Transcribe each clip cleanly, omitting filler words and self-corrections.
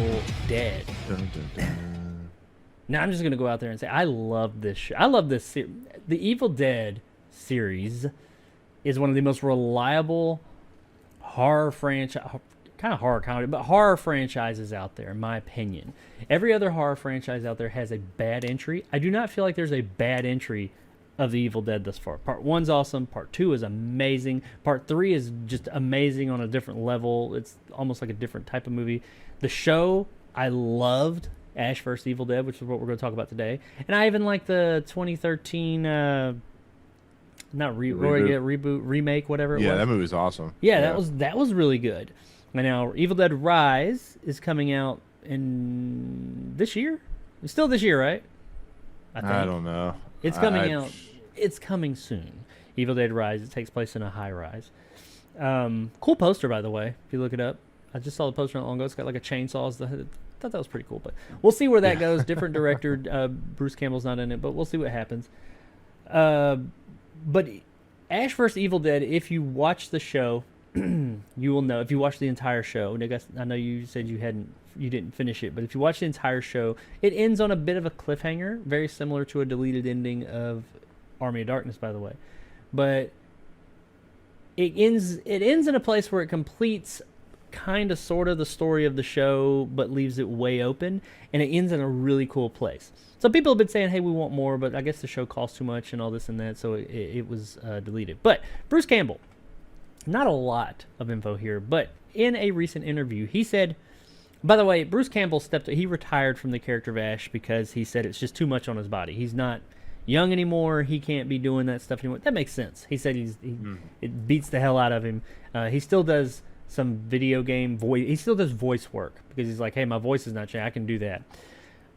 Evil Dead. Dun, dun, dun. Now I'm just gonna go out there and say I love this show. I love this. The Evil Dead series is one of the most reliable horror franchise, kind of horror comedy, but horror franchises out there, in my opinion. Every other horror franchise out there has a bad entry. I do not feel like there's a bad entry of The Evil Dead thus far. Part 1's awesome. Part 2 is amazing. Part 3 is just amazing on a different level. It's almost like a different type of movie. The show, I loved Ash vs. Evil Dead, which is what we're going to talk about today. And I even like the 2013, not reboot, remake, whatever it was. Yeah, that movie was awesome. Yeah, that was really good. And now Evil Dead Rise is coming out in this year. It's still this year, right? I don't know. It's coming out. It's coming soon. Evil Dead Rise. It takes place in a high rise. Cool poster, by the way. If you look it up, I just saw the poster not long ago. It's got like a chainsaw. I thought that was pretty cool. But we'll see where that goes. Different director. Bruce Campbell's not in it, but we'll see what happens. But Ash vs. Evil Dead. If you watch the show, you will know. If you watch the entire show, Nick, I know you said you didn't finish it, but if you watch the entire show, it ends on a bit of a cliffhanger, very similar to a deleted ending of Army of Darkness, by the way. But it ends in a place where it completes kind of sort of the story of the show, but leaves it way open, and it ends in a really cool place. So people have been saying, hey, we want more, but I guess the show costs too much and all this and that, so it was deleted. But Bruce Campbell, not a lot of info here, but in a recent interview, he said, by the way, Bruce Campbell he retired from the character of Ash because he said it's just too much on his body. He's not young anymore. He can't be doing that stuff anymore. That makes sense. He said it beats the hell out of him. He still does some video game voice. He still does voice work because he's like, hey, my voice is not changing. I can do that.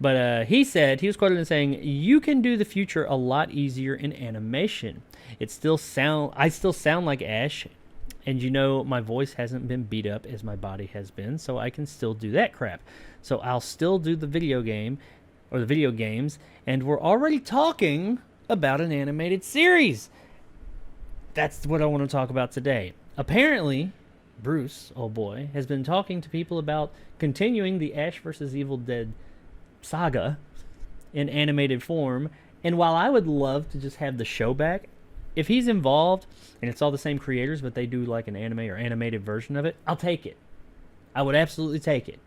But he was quoted as saying, you can do the future a lot easier in animation. I still sound like Ash. And my voice hasn't been beat up as my body has been, so I can still do that crap. So I'll still do the video game, or the video games, and we're already talking about an animated series. That's what I want to talk about today. Apparently, Bruce, oh boy, has been talking to people about continuing the Ash vs. Evil Dead saga in animated form, and while I would love to just have the show back, if he's involved and it's all the same creators, but they do like an anime or animated version of it, I'll take it. I would absolutely take it.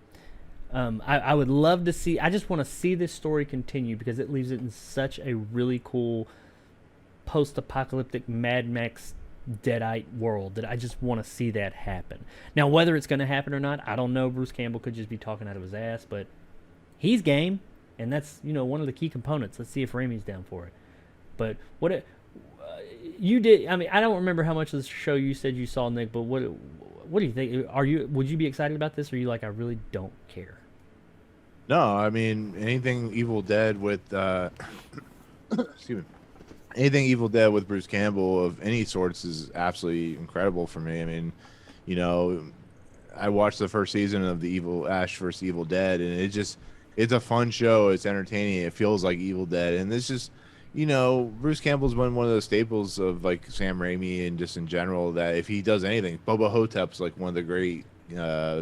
I would love to see. I just want to see this story continue because it leaves it in such a really cool post-apocalyptic Mad Max Deadite world that I just want to see that happen. Now, whether it's going to happen or not, I don't know. Bruce Campbell could just be talking out of his ass, but he's game, and that's one of the key components. Let's see if Raimi's down for it. But you did. I mean, I don't remember how much of the show you said you saw, Nick. But what do you think? Would you be excited about this, or are you like, I really don't care? No, I mean anything Evil Dead with excuse me, anything Evil Dead with Bruce Campbell of any sorts is absolutely incredible for me. I mean, I watched the first season of the Ash vs. Evil Dead, and it's a fun show. It's entertaining. It feels like Evil Dead, and it's just. Bruce Campbell's been one of those staples of like Sam Raimi and just in general that if he does anything, Bubba Hotep's like one of the great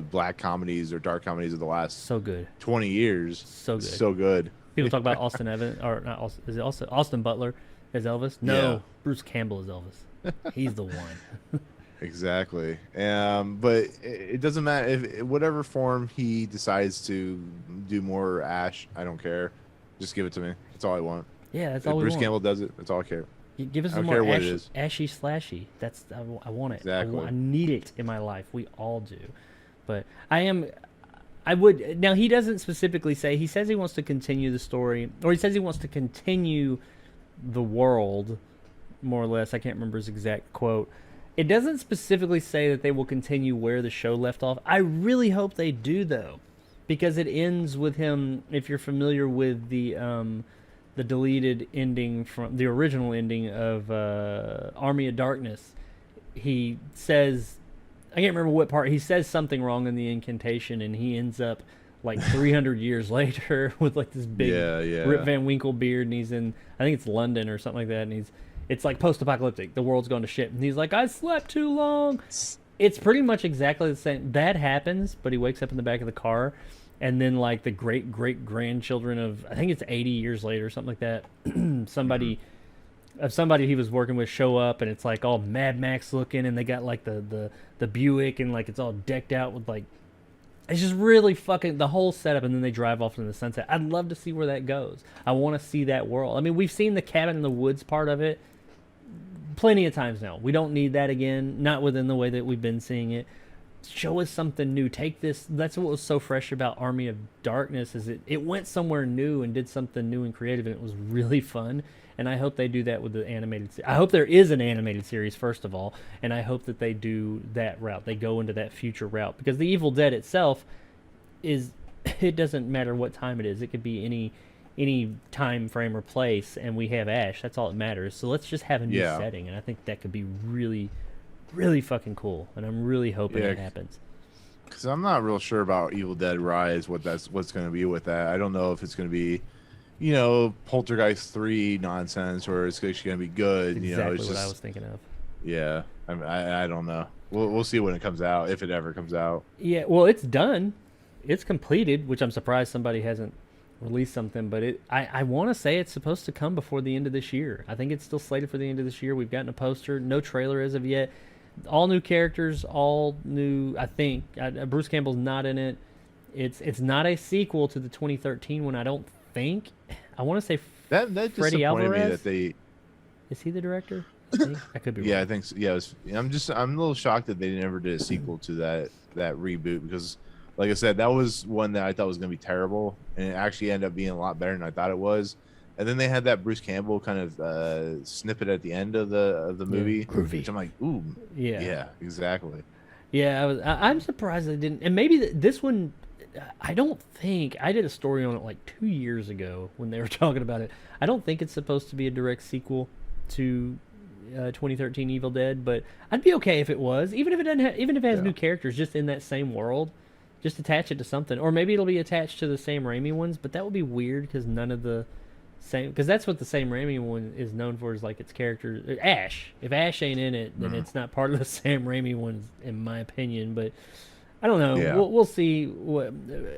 black comedies or dark comedies of the last 20 years. So good. People talk about Austin Evans or not Austin, is it Austin Butler as Elvis? No, yeah. Bruce Campbell is Elvis. He's the one. Exactly. But it doesn't matter if whatever form he decides to do more Ash, I don't care. Just give it to me. That's all I want. Yeah, that's all we want. Bruce Campbell does it. That's all I care. Give us some more ashy slashy. I want it. Exactly. I need it in my life. We all do. But now he doesn't specifically say, he says he wants to continue the story, or he says he wants to continue the world, more or less. I can't remember his exact quote. It doesn't specifically say that they will continue where the show left off. I really hope they do, though, because it ends with him, if you're familiar with the deleted ending from the original ending of Army of Darkness, he says, I can't remember what part, he says something wrong in the incantation, and he ends up like 300 years later with like this big Rip Van Winkle beard, and he's in, I think it's London or something like that, and it's like post-apocalyptic, the world's going to shit, and he's like, I slept too long. It's pretty much exactly the same. That happens, but he wakes up in the back of the car, and then like the great great grandchildren of, I think it's 80 years later or something like that, somebody he was working with show up, and it's like all Mad Max looking, and they got like the Buick, and like it's all decked out with like, it's just really fucking the whole setup, and then they drive off into the sunset. I'd love to see where that goes. I want to see that world. I mean, we've seen the cabin in the woods part of it plenty of times now. We don't need that again, not within the way that we've been seeing it. Show us something new. Take this. That's what was so fresh about Army of Darkness, is it went somewhere new and did something new and creative, and it was really fun. And I hope they do that with the animated series. I hope there is an animated series, first of all, and I hope that they do that route. They go into that future route, because the Evil Dead itself is, it doesn't matter what time it is. It could be any time frame or place, and we have Ash. That's all that matters. So let's just have a new setting, and I think that could be really, really fucking cool. And I'm really hoping it happens. Because I'm not real sure about Evil Dead Rise, what's going to be with that. I don't know if it's going to be, you know, Poltergeist 3 nonsense, or it's actually going to be good. Exactly, you know, it's what just, I was thinking of. Yeah, I don't know. We'll see when it comes out, if it ever comes out. Yeah, well, it's done. It's completed, which I'm surprised somebody hasn't released something. But I want to say it's supposed to come before the end of this year. I think it's still slated for the end of this year. We've gotten a poster, no trailer as of yet. All new characters, all new. I think Bruce Campbell's not in it. It's not a sequel to the 2013 one, I don't think. I want to say that Freddie Alvarez. Me that they, is he the director? I could be wrong. Yeah, I think so. Yeah, I'm a little shocked that they never did a sequel to that reboot, because, like I said, that was one that I thought was going to be terrible, and it actually ended up being a lot better than I thought it was. And then they had that Bruce Campbell kind of snippet at the end of the movie, which I'm like, ooh, yeah, exactly. Yeah, I'm surprised they didn't. And maybe this one, I don't think, I did a story on it like 2 years ago when they were talking about it. I don't think it's supposed to be a direct sequel to 2013 Evil Dead, but I'd be okay if it was, even if it doesn't even if it has new characters just in that same world. Just attach it to something, or maybe it'll be attached to the Sam Raimi ones. But that would be weird, because none of the same, because that's what the Sam Raimi one is known for, is like its character Ash. If Ash ain't in it, then it's not part of the Sam Raimi ones, in my opinion. But I don't know. Yeah. We'll see. What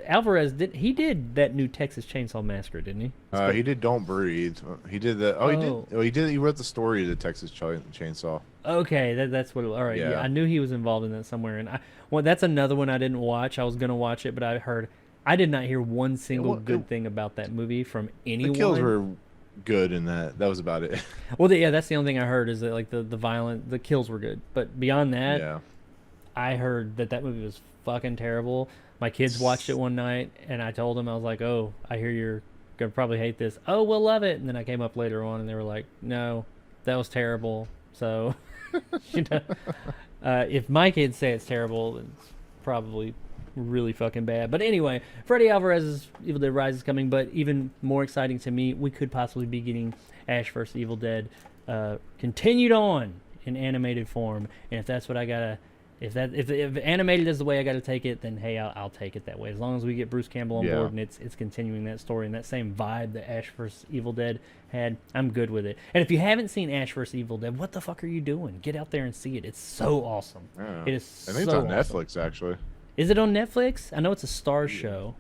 Alvarez did, he did that new Texas Chainsaw Massacre, didn't he? He did Don't Breathe. He did the. He wrote the story of the Texas Chainsaw. Okay, that's what. All right, yeah, I knew he was involved in that somewhere, and that's another one I didn't watch. I was gonna watch it, but I did not hear one single good thing about that movie from anyone. The kills were good in that. That was about it. Well, that's the only thing I heard, is that like the kills were good, but beyond that, I heard that movie was fucking terrible. My kids watched it one night, and I told them, I was like, "Oh, I hear you're gonna probably hate this." "Oh, we'll love it." And then I came up later on, and they were like, "No, that was terrible." So, you know, if my kids say it's terrible, it's probably really fucking bad. But anyway, Freddie Alvarez's Evil Dead Rise is coming, but even more exciting to me, we could possibly be getting Ash vs. Evil Dead continued on in animated form. And if that's what I gotta, if animated is the way I gotta take it, then hey, I'll take it that way. As long as we get Bruce Campbell on board and it's continuing that story and that same vibe that Ash vs. Evil Dead had, I'm good with it. And if you haven't seen Ash vs. Evil Dead, what the fuck are you doing? Get out there and see it. It's so awesome. Yeah. It is. I think it's on Netflix, actually. Is it on Netflix? I know it's a Star show.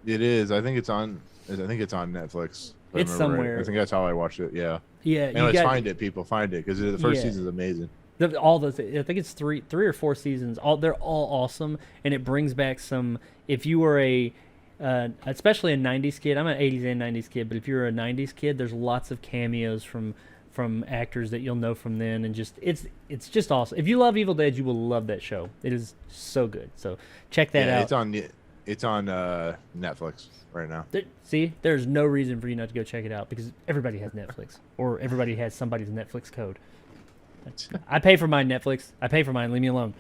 It is. I think it's on Netflix. It's somewhere. Right. I think that's how I watched it. Yeah. Yeah. Anyways, find it, people. Find it, because the first season is amazing. I think it's three or four seasons. They're all awesome, and it brings back some. If you were especially a '90s kid, I'm an '80s and '90s kid, but if you're a '90s kid, there's lots of cameos from actors that you'll know from then, and just it's just awesome. If you love Evil Dead, you will love that show. It is so good. So check that out. It's on Netflix right now. See, there's no reason for you not to go check it out, because everybody has Netflix, or everybody has somebody's Netflix code. I pay for my Netflix. I pay for mine. Leave me alone.